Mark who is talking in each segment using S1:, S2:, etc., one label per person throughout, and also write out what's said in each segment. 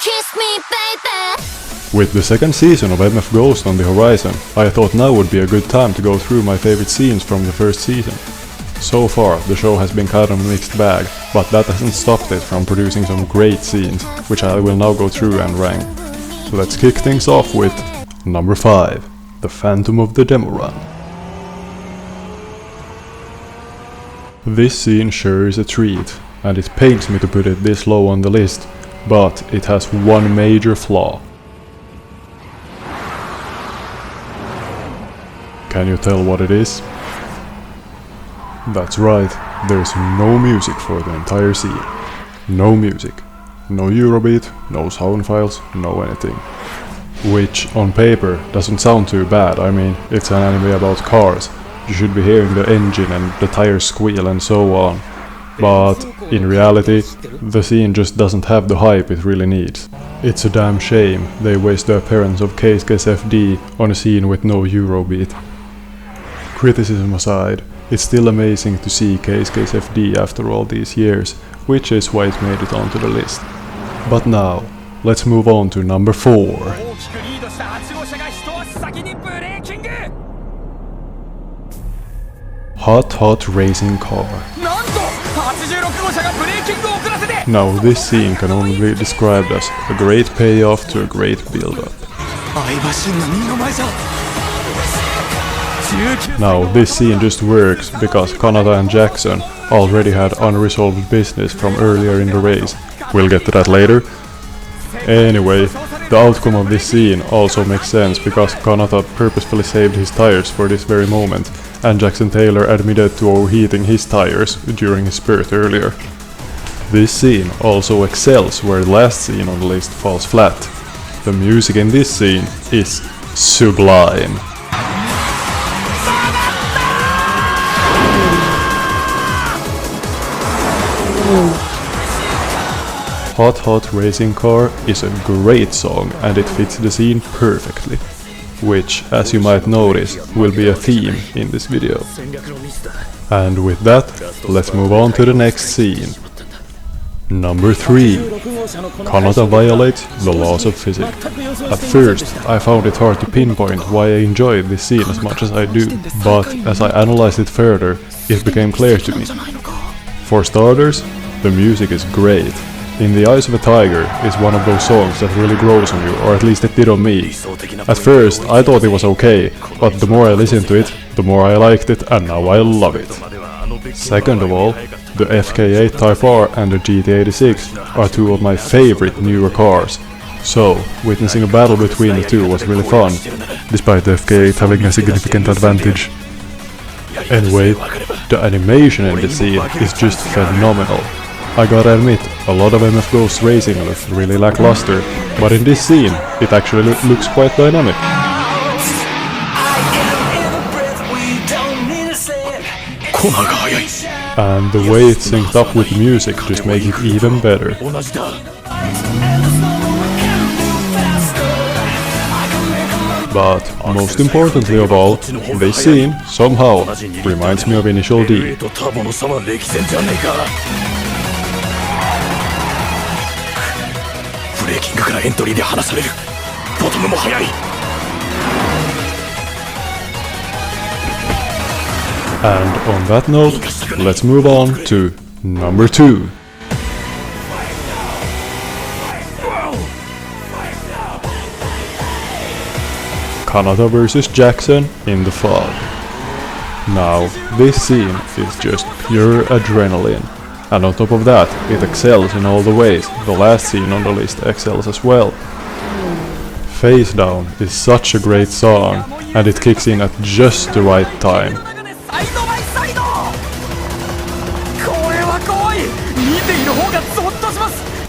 S1: Kiss me, baby.
S2: With the second season of MF Ghost on the horizon, I thought now would be a good time to go through my favorite scenes from the first season. So far, the show has been kind of a mixed bag, but that hasn't stopped it from producing some great scenes, which I will now go through and rank. Let's kick things off with number 5, The Phantom of the Demo Run. This scene sure is a treat, and it pains me to put it this low on the list, but it has one major flaw. Can you tell what it is? That's right, there's no music for the entire scene. No music. No Eurobeat, no sound files, no anything. Which, on paper, doesn't sound too bad. I mean, it's an anime about cars. You should be hearing the engine and the tires squeal and so on. But, in reality, the scene just doesn't have the hype it really needs. It's a damn shame they waste the appearance of Keisuke's FD on a scene with no Eurobeat. Criticism aside, it's still amazing to see Keisuke's FD after all these years, which is why it made it onto the list. But now, let's move on to number 4. Hot Hot Racing Car. Now this scene can only be described as a great payoff to a great build-up. Now this scene just works because Kanata and Jackson already had unresolved business from earlier in the race. We'll get to that later. Anyway, the outcome of this scene also makes sense because Kanata purposefully saved his tires for this very moment, and Jackson Taylor admitted to overheating his tires during his spurt earlier. This scene also excels where the last scene on the list falls flat. The music in this scene is sublime. Hot Hot Racing Car is a great song and it fits the scene perfectly, which, as you might notice, will be a theme in this video. And with that, let's move on to the next scene. Number 3. Kanata violates the laws of physics. At first, I found it hard to pinpoint why I enjoyed this scene as much as I do, but as I analyzed it further, it became clear to me. For starters, the music is great. In the Eyes of a Tiger is one of those songs that really grows on you, or at least it did on me. At first, I thought it was okay, but the more I listened to it, the more I liked it, and now I love it. Second of all, the FK8 Type R and the GT86 are two of my favorite newer cars. So, witnessing a battle between the two was really fun, despite the FK8 having a significant advantage. Anyway, the animation in this scene is just phenomenal. I gotta admit, a lot of MF Ghost racing looks really lackluster, but in this scene, it actually looks quite dynamic. And the way it's synced up with the music just makes it even better. But, most importantly of all, this scene, somehow, reminds me of Initial D. And on that note, let's move on to number 2. Kanata vs Jackson in the fog. Now, this scene is just pure adrenaline. And on top of that, it excels in all the ways. The last scene on the list excels as well. Face Down is such a great song, and it kicks in at just the right time.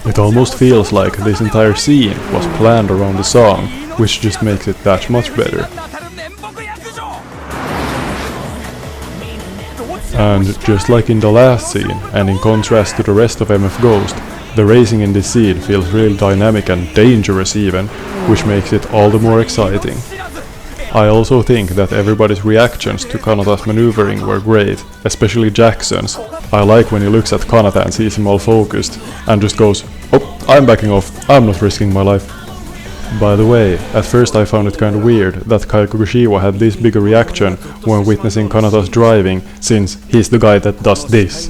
S2: It almost feels like this entire scene was planned around the song, which just makes it that much better. And just like in the last scene, and in contrast to the rest of MF Ghost, the racing in this scene feels real dynamic and dangerous even, which makes it all the more exciting. I also think that everybody's reactions to Kanata's maneuvering were great, especially Jackson's. I like when he looks at Kanata and sees him all focused, and just goes, "Oh, I'm backing off, I'm not risking my life. By the way, at first I found it kinda weird that Kaikugashiwa had this big a reaction when witnessing Kanata's driving, since he's the guy that does this.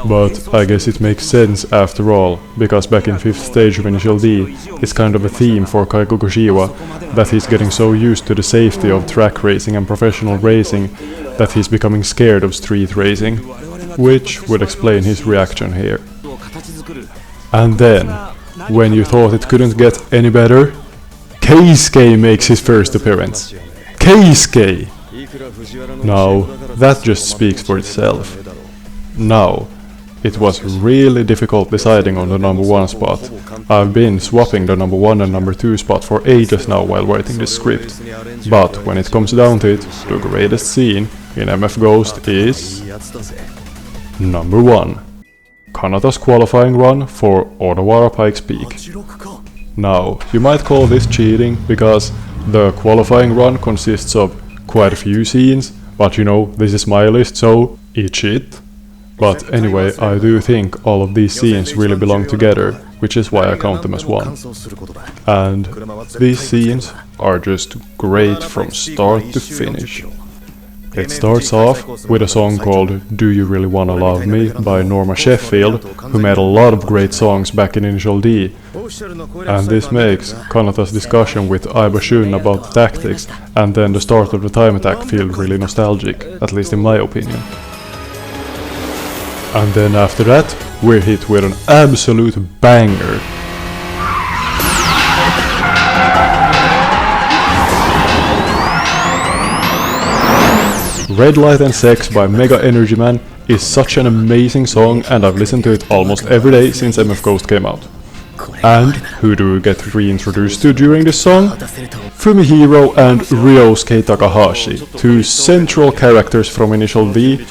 S2: But I guess it makes sense after all, because back in 5th stage of Initial D, it's kind of a theme for Kaikugashiwa that he's getting so used to the safety of track racing and professional racing that he's becoming scared of street racing, which would explain his reaction here. And then, when you thought it couldn't get any better, Keisuke makes his first appearance. Keisuke! Now, that just speaks for itself. Now, it was really difficult deciding on the number 1 spot. I've been swapping the number 1 and number 2 spot for ages now while writing this script. But when it comes down to it, the greatest scene in MF Ghost is number 1. Kanata's qualifying run for Odawara Pikes Peak. Now, you might call this cheating because the qualifying run consists of quite a few scenes, but you know, this is my list, so eat shit. But anyway, I do think all of these scenes really belong together, which is why I count them as one. And these scenes are just great from start to finish. It starts off with a song called Do You Really Wanna Love Me by Norma Sheffield, who made a lot of great songs back in Initial D. And this makes Kanata's discussion with Aiba Shun about the tactics and then the start of the time attack feel really nostalgic, at least in my opinion. And then after that, we're hit with an absolute banger. Red Light and Sex by Mega Energy Man is such an amazing song, and I've listened to it almost every day since MF Ghost came out. And who do we get reintroduced to during this song? Fumihiro and Ryosuke Takahashi, two central characters from Initial D,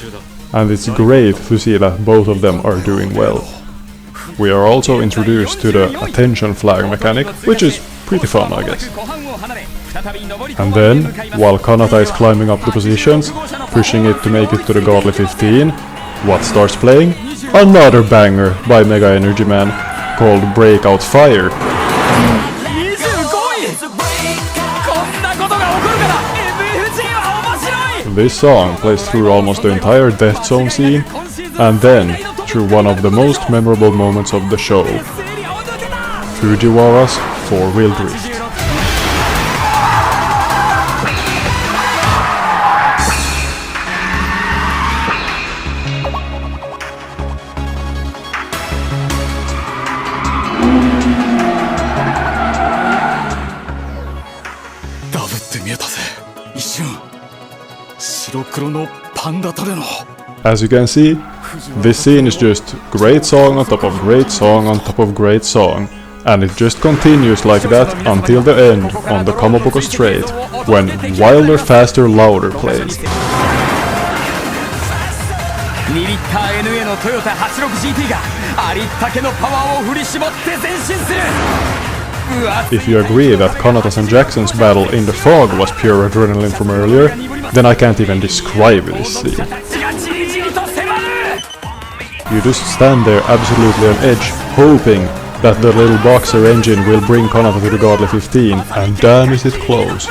S2: and it's great to see that both of them are doing well. We are also introduced to the attention flag mechanic, which is pretty fun, I guess. And then, while Kanata is climbing up the positions, pushing it to make it to the Godly 15, what starts playing? Another banger by Mega Energy Man called Breakout Fire. This song plays through almost the entire Death Zone scene, and then through one of the most memorable moments of the show, Fujiwara's 4-wheel drift. As you can see, this scene is just great song on top of great song on top of great song, and it just continues like that until the end on the Kamaboko Strait, when Wilder, Faster, Louder plays. If you agree that Kanata's and Jackson's battle in the fog was pure adrenaline from earlier, then I can't even describe this scene. You just stand there absolutely on edge, hoping that the little boxer engine will bring Kanata to the Godly 15, and damn is it close.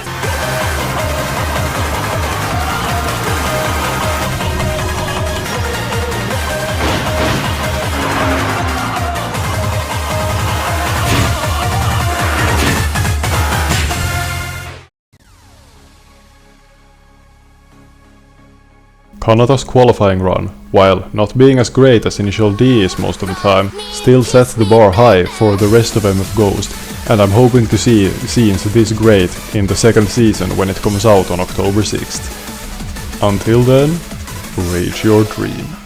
S2: Kanata's qualifying run, while not being as great as Initial D is most of the time, still sets the bar high for the rest of MF Ghost, and I'm hoping to see scenes this great in the second season when it comes out on October 6th. Until then, reach your dream.